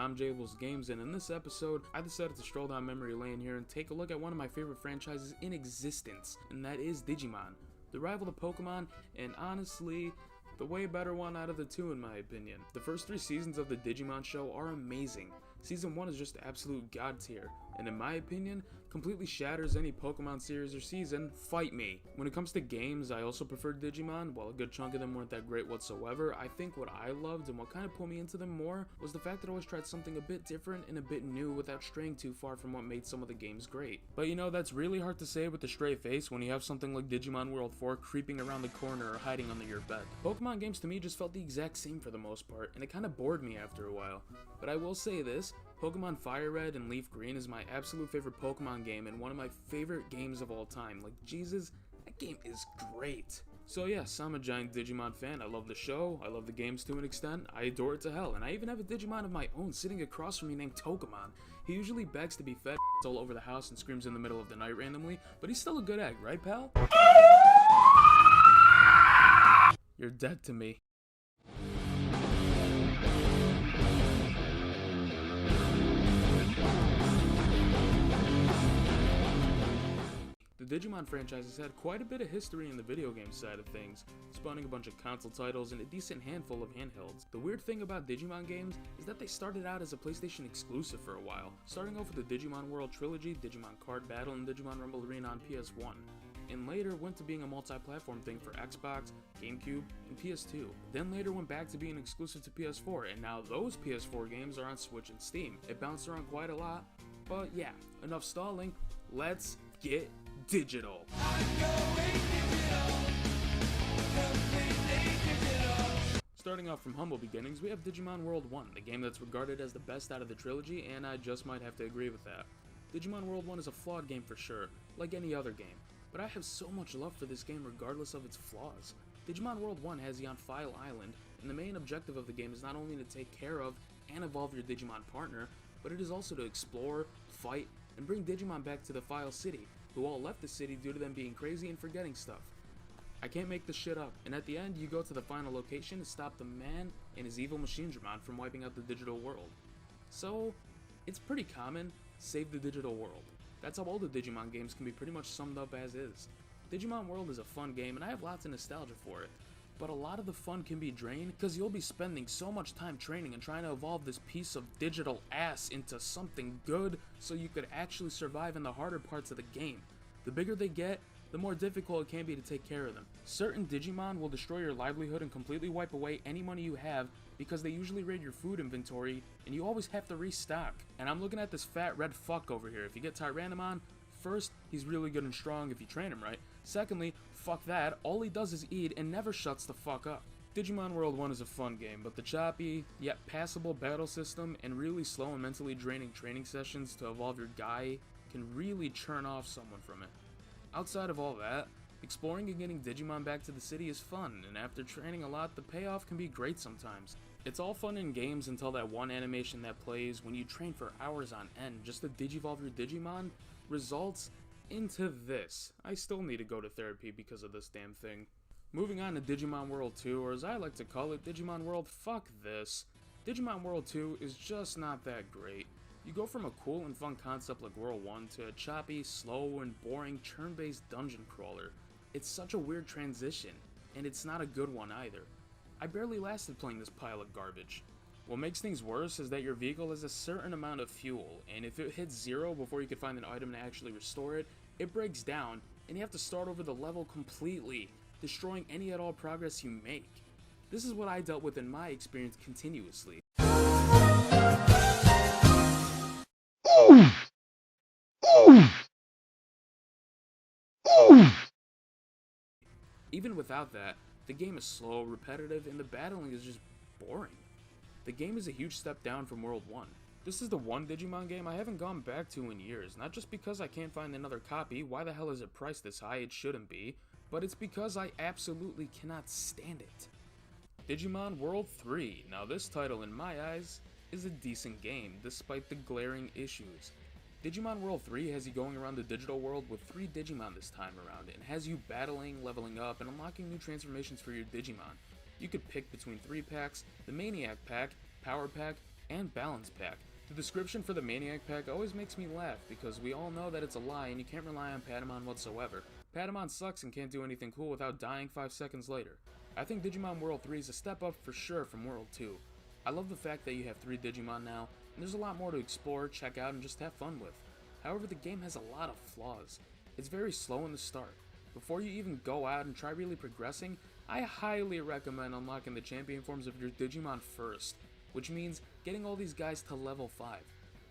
I'm Jaybills Games, and in this episode, I decided to stroll down memory lane here and take a look at one of my favorite franchises in existence, and that is Digimon, the rival to Pokemon, and honestly, the way better one out of the two in my opinion. The first 3 seasons of the Digimon show are amazing. Season 1 is just absolute god tier, and in my opinion, completely shatters any Pokemon series or season. Fight me. When it comes to games, I also prefer Digimon. While a good chunk of them weren't that great whatsoever, I think what I loved and what kind of put me into them more was the fact that I always tried something a bit different and a bit new without straying too far from what made some of the games great. But you know, that's really hard to say with a straight face when you have something like Digimon World 4 creeping around the corner or hiding under your bed. Pokemon games to me just felt the exact same for the most part, and it kind of bored me after a while. But I will say this, Pokemon Fire Red and Leaf Green is my absolute favorite Pokemon game and one of my favorite games of all time. Like, Jesus, that game is great. So yes, I'm a giant Digimon fan. I love the show, I love the games to an extent, I adore it to hell, and I even have a Digimon of my own sitting across from me named Tokamon. He usually begs to be fed all over the house and screams in the middle of the night randomly, but he's still a good egg, right pal? You're dead to me. The Digimon franchise has had quite a bit of history in the video game side of things, spawning a bunch of console titles and a decent handful of handhelds. The weird thing about Digimon games is that they started out as a PlayStation exclusive for a while, starting off with the Digimon World Trilogy, Digimon Card Battle, and Digimon Rumble Arena on PS1, and later went to being a multi-platform thing for Xbox, GameCube, and PS2. Then later went back to being exclusive to PS4, and now those PS4 games are on Switch and Steam. It bounced around quite a lot, but yeah, enough stalling, let's get digital. Starting off from humble beginnings, we have Digimon World 1, the game that's regarded as the best out of the trilogy, and I just might have to agree with that. Digimon World 1 is a flawed game for sure, like any other game, but I have so much love for this game regardless of its flaws. Digimon World 1 has you on File Island, and the main objective of the game is not only to take care of and evolve your Digimon partner, but it is also to explore, fight, and bring Digimon back to the File City, who all left the city due to them being crazy and forgetting stuff. I can't make this shit up, and at the end you go to the final location to stop the man and his evil Machinedramon from wiping out the digital world. So, it's pretty common, save the digital world. That's how all the Digimon games can be pretty much summed up as is. Digimon World is a fun game and I have lots of nostalgia for it, but a lot of the fun can be drained because you'll be spending so much time training and trying to evolve this piece of digital ass into something good so you could actually survive in the harder parts of the game. The bigger they get, the more difficult it can be to take care of them. Certain Digimon will destroy your livelihood and completely wipe away any money you have because they usually raid your food inventory and you always have to restock. And I'm looking at this fat red fuck over here. If you get Tyrannomon, first, he's really good and strong if you train him right. Secondly, fuck that, all he does is eat and never shuts the fuck up. Digimon World 1 is a fun game, but the choppy, yet passable battle system and really slow and mentally draining training sessions to evolve your guy can really churn off someone from it. Outside of all that, exploring and getting Digimon back to the city is fun, and after training a lot, the payoff can be great sometimes. It's all fun in games until that one animation that plays when you train for hours on end just to digivolve your Digimon results into this. I still need to go to therapy because of this damn thing. Moving on to Digimon World 2, or as I like to call it, Digimon World Fuck This. Digimon World 2 is just not that great. You go from a cool and fun concept like World 1 to a choppy, slow, and boring turn-based dungeon crawler. It's such a weird transition, and it's not a good one either. I barely lasted playing this pile of garbage. What makes things worse is that your vehicle has a certain amount of fuel, and if it hits 0 before you can find an item to actually restore it, it breaks down, and you have to start over the level completely, destroying any at all progress you make. This is what I dealt with in my experience continuously. Even without that, the game is slow, repetitive, and the battling is just boring. The game is a huge step down from World 1. This is the one Digimon game I haven't gone back to in years, not just because I can't find another copy, why the hell is it priced this high, it shouldn't be, but it's because I absolutely cannot stand it. Digimon World 3, now this title in my eyes is a decent game, despite the glaring issues. Digimon World 3 has you going around the digital world with 3 Digimon this time around, and has you battling, leveling up, and unlocking new transformations for your Digimon. You could pick between 3 packs, the Maniac Pack, Power Pack, and Balance Pack. The description for the Maniac Pack always makes me laugh because we all know that it's a lie and you can't rely on Patamon whatsoever. Patamon sucks and can't do anything cool without dying 5 seconds later. I think Digimon World 3 is a step up for sure from World 2. I love the fact that you have 3 Digimon now, and there's a lot more to explore, check out, and just have fun with. However, the game has a lot of flaws. It's very slow in the start. Before you even go out and try really progressing, I highly recommend unlocking the champion forms of your Digimon first, which means getting all these guys to level 5.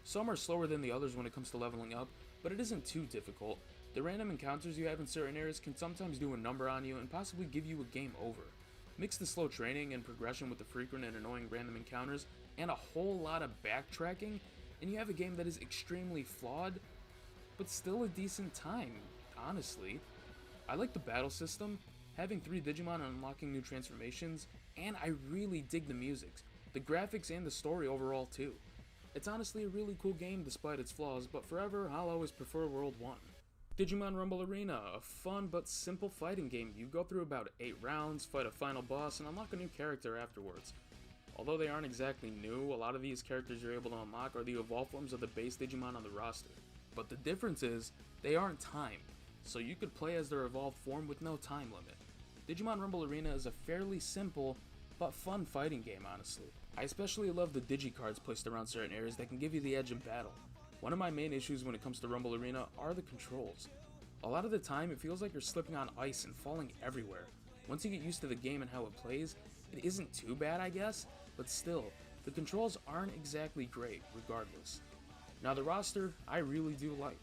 Some are slower than the others when it comes to leveling up, but it isn't too difficult. The random encounters you have in certain areas can sometimes do a number on you and possibly give you a game over. Mix the slow training and progression with the frequent and annoying random encounters and a whole lot of backtracking, and you have a game that is extremely flawed, but still a decent time, honestly. I like the battle system, having 3 Digimon and unlocking new transformations, and I really dig the music, the graphics, and the story overall too. It's honestly a really cool game despite its flaws, but forever I'll always prefer World 1. Digimon Rumble Arena, a fun but simple fighting game. You go through about 8 rounds, fight a final boss, and unlock a new character afterwards. Although they aren't exactly new, a lot of these characters you're able to unlock are the evolved forms of the base Digimon on the roster. But the difference is, they aren't timed, so you could play as their evolved form with no time limit. Digimon Rumble Arena is a fairly simple but fun fighting game, honestly. I especially love the digicards placed around certain areas that can give you the edge in battle. One of my main issues when it comes to Rumble Arena are the controls. A lot of the time it feels like you're slipping on ice and falling everywhere. Once you get used to the game and how it plays, it isn't too bad I guess, but still, the controls aren't exactly great regardless. Now the roster, I really do like.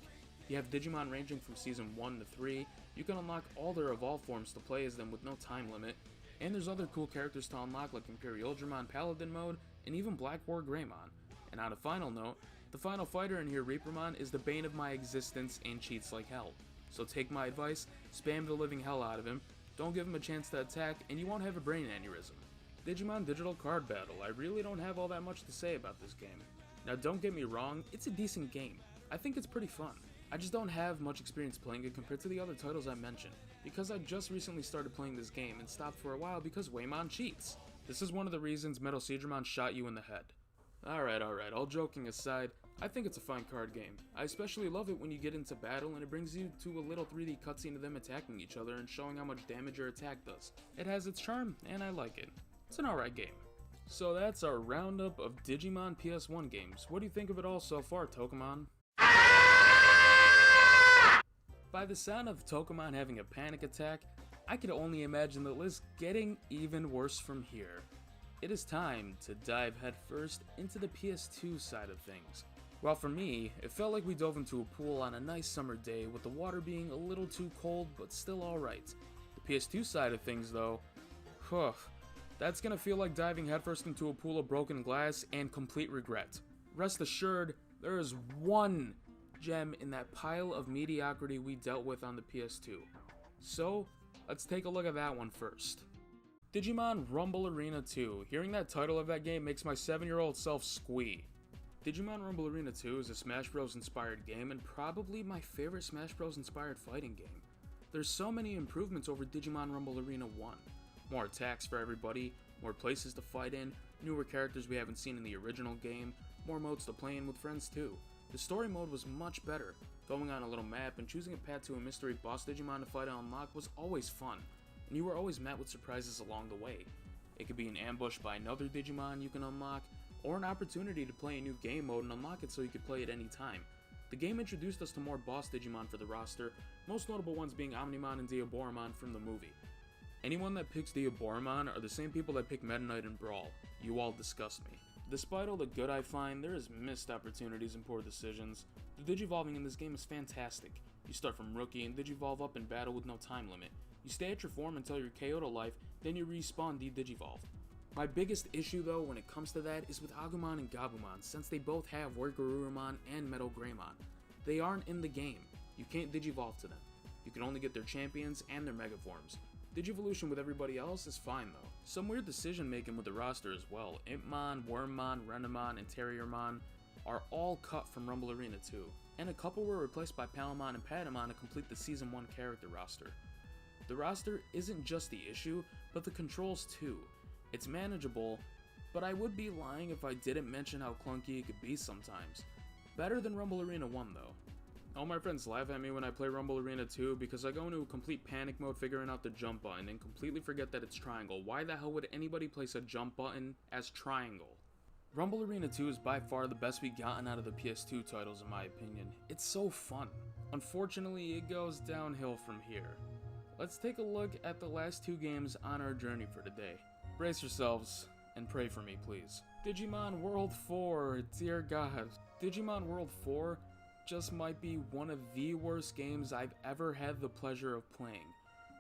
You have Digimon ranging from Season 1 to 3, you can unlock all their evolved forms to play as them with no time limit, and there's other cool characters to unlock like Imperial Dramon Paladin mode, and even Black War Greymon. And on a final note, the final fighter in here, Reapermon, is the bane of my existence and cheats like hell. So take my advice, spam the living hell out of him, don't give him a chance to attack, and you won't have a brain aneurysm. Digimon Digital Card Battle, I really don't have all that much to say about this game. Now don't get me wrong, it's a decent game. I think it's pretty fun. I just don't have much experience playing it compared to the other titles I mentioned, because I just recently started playing this game and stopped for a while because Waymon cheats. This is one of the reasons Metal Seedramon shot you in the head. Alright, all joking aside, I think it's a fine card game. I especially love it when you get into battle and it brings you to a little 3D cutscene of them attacking each other and showing how much damage your attack does. It has its charm, and I like it. It's an alright game. So that's our roundup of Digimon PS1 games. What do you think of it all so far, Tokamon? By the sound of Tokamon having a panic attack, I could only imagine the list getting even worse from here. It is time to dive headfirst into the PS2 side of things. While for me, it felt like we dove into a pool on a nice summer day with the water being a little too cold but still alright. The PS2 side of things though, that's gonna feel like diving headfirst into a pool of broken glass and complete regret. Rest assured, there is one gem in that pile of mediocrity we dealt with on the PS2. So, let's take a look at that one first. Digimon Rumble Arena 2. Hearing that title of that game makes my 7-year-old self squee. Digimon Rumble Arena 2 is a Smash Bros. Inspired game and probably my favorite Smash Bros. Inspired fighting game. There's so many improvements over Digimon Rumble Arena 1. More attacks for everybody, more places to fight in, newer characters we haven't seen in the original game, more modes to play in with friends too. The story mode was much better. Going on a little map and choosing a path to a mystery boss Digimon to fight and unlock was always fun, and you were always met with surprises along the way. It could be an ambush by another Digimon you can unlock, or an opportunity to play a new game mode and unlock it so you could play it any time. The game introduced us to more boss Digimon for the roster, most notable ones being Omnimon and Diaboromon from the movie. Anyone that picks Diaboromon are the same people that pick Meta Knight and Brawl. You all disgust me. Despite all the good I find, there is missed opportunities and poor decisions. The Digivolving in this game is fantastic. You start from Rookie and Digivolve up in battle with no time limit. You stay at your form until you're KO'd to life, then you respawn de-Digivolve. My biggest issue though when it comes to that is with Agumon and Gabumon, since they both have Wargarurumon and Metal Greymon. They aren't in the game. You can't Digivolve to them. You can only get their champions and their Megaforms. Digivolution with everybody else is fine though. Some weird decision making with the roster as well. Impmon, Wormmon, Renamon, and Terriermon are all cut from Rumble Arena 2, and a couple were replaced by Palamon and Patamon to complete the Season 1 character roster. The roster isn't just the issue, but the controls too. It's manageable, but I would be lying if I didn't mention how clunky it could be sometimes. Better than Rumble Arena 1 though. All my friends laugh at me when I play Rumble Arena 2 because I go into a complete panic mode figuring out the jump button and completely forget that it's triangle. Why the hell would anybody place a jump button as triangle? Rumble Arena 2 is by far the best we've gotten out of the PS2 titles in my opinion. It's so fun. Unfortunately, it goes downhill from here. Let's take a look at the last 2 games on our journey for today. Brace yourselves and pray for me, please. Digimon World 4, dear God. Digimon World 4 just might be one of the worst games I've ever had the pleasure of playing.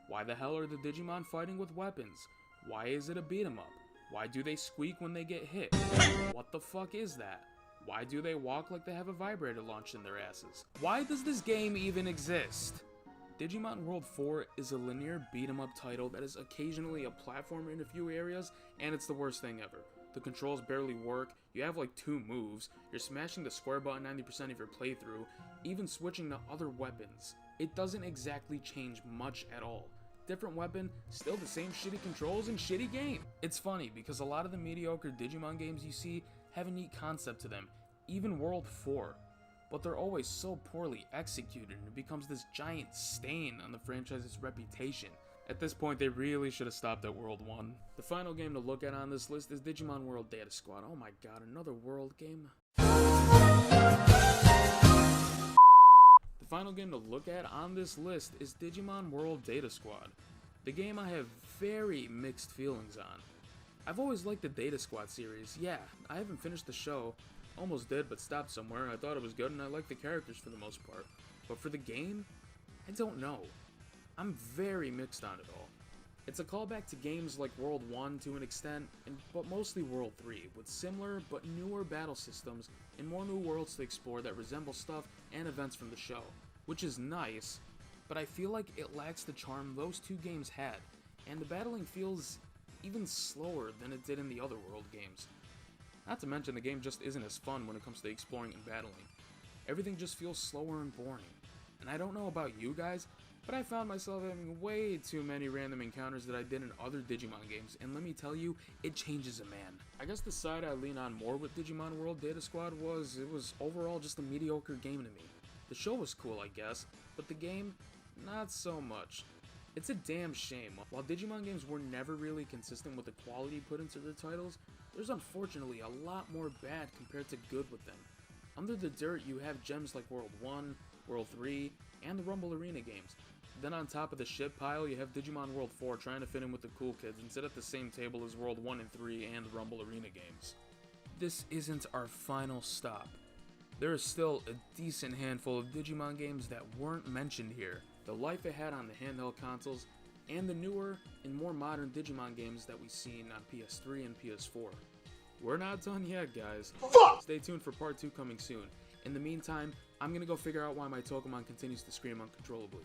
Why the hell are the Digimon fighting with weapons? Why is it a beat 'em up? Why do they squeak when they get hit? What the fuck is that? Why do they walk like they have a vibrator launched in their asses? Why does this game even exist? Digimon World 4 is a linear beat 'em up title that is occasionally a platformer in a few areas, and it's the worst thing ever. The controls barely work, you have like 2 moves, you're smashing the square button 90% of your playthrough, even switching to other weapons. It doesn't exactly change much at all. Different weapon, still the same shitty controls and shitty game. It's funny because a lot of the mediocre Digimon games you see have a neat concept to them, even World 4, but they're always so poorly executed and it becomes this giant stain on the franchise's reputation. At this point, they really should have stopped at World 1. The final game to look at on this list is Digimon World Data Squad. Oh my god, another World game? The final game to look at on this list is Digimon World Data Squad. The game I have very mixed feelings on. I've always liked the Data Squad series. Yeah, I haven't finished the show. Almost did, but stopped somewhere. I thought it was good and I liked the characters for the most part. But for the game, I don't know. I'm very mixed on it all. It's a callback to games like World 1 to an extent, but mostly World 3, with similar but newer battle systems and more new worlds to explore that resemble stuff and events from the show, which is nice, but I feel like it lacks the charm those 2 games had, and the battling feels even slower than it did in the other World games. Not to mention the game just isn't as fun when it comes to exploring and battling. Everything just feels slower and boring. And I don't know about you guys, but I found myself having way too many random encounters that I did in other Digimon games, and let me tell you, it changes a man. I guess the side I lean on more with Digimon World Data Squad was, it was overall just a mediocre game to me. The show was cool, I guess, but the game, not so much. It's a damn shame. While Digimon games were never really consistent with the quality put into their titles, there's unfortunately a lot more bad compared to good with them. Under the dirt, you have gems like World 1, World 3, and the Rumble Arena games. Then on top of the shit pile, you have Digimon World 4 trying to fit in with the cool kids and sit at the same table as World 1 and 3 and the Rumble Arena games. This isn't our final stop. There is still a decent handful of Digimon games that weren't mentioned here. The life it had on the handheld consoles, and the newer and more modern Digimon games that we've seen on PS3 and PS4. We're not done yet, guys. Fuck! Stay tuned for part 2 coming soon. In the meantime, I'm gonna go figure out why my Togemon continues to scream uncontrollably.